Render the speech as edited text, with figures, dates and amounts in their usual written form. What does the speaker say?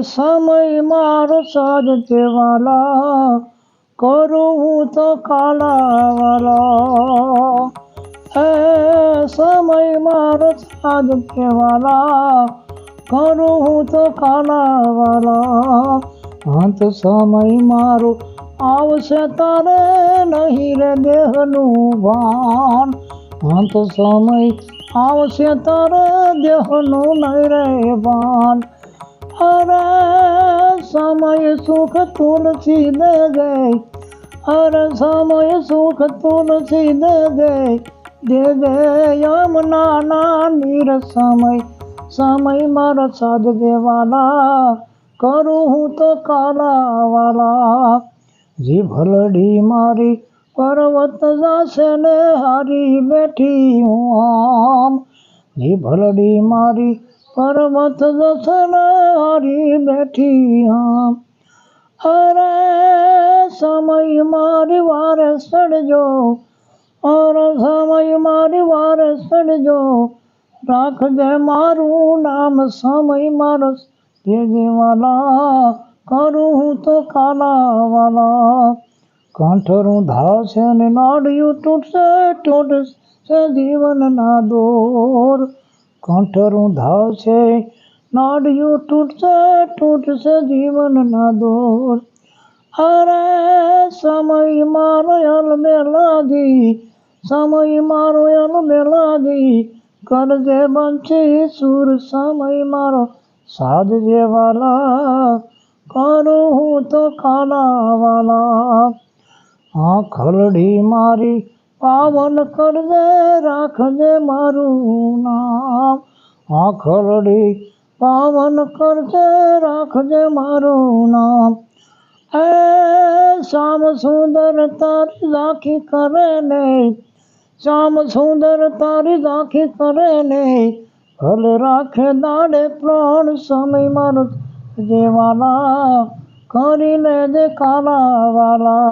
સમય મારો સાજ વાલા, કરું હું તો કાલા વાલા. હે સમય મારો સાજ વાલા, કરું હું તો કાલા વાલા. અંત સમય મારો આવશે તારે નહીં રે દેહનું ભાન. અંત સમય આવશે તારે દેહનું નહીં રે ભાન. અરે સમય સુખ તુલસી દે ગઈ, અરે સમય સુખ તુલસી દે ગઈ, દે દે યમુના ના નીર. સમય મારા સાજ દેવાલા, કરું હું તો કાલા વાલા. જીભલડી મારી પર્વત જાશે ને હારી બેઠી હું આમ. જીભલડી મારી પર્વત જશે ને હારી બેઠી આમ. અરે સમય મારી વારે સડજો, અરે સમય મારી વારે સડજો, રાખજે મારું નામ. સમય મારો દેવાલા, કરું હું તો કાલા વાલા. કંઠરું ધાશે ને નાડિયું તૂટશે, તૂટશે જીવનના દોર. કંઠરું ધાશે નાડિયું તૂટશે, તૂટશે જીવનના દોર. અરે સમય મારો અલબેલાદી, સમય મારો અલબેલાદી, કરજે બંછી સુર. સમય મારો સાજ વાલા, કરું હું તો કાલા વાલા. આંખલડી મારી પાવન કરજે, રાખજે મારું નામ. આંખલડી પાવન કરજે, રાખજે મારું નામ. એ શ્યામ સુંદર તારી ઝાંખી કરે ને, શ્યામ સુંદર તારી ઝાંખી કરે ને, ભલે રાખે દાડે પ્રાણ. સમય મારો દેવાલા, કરી લેજે કાલા વાલા.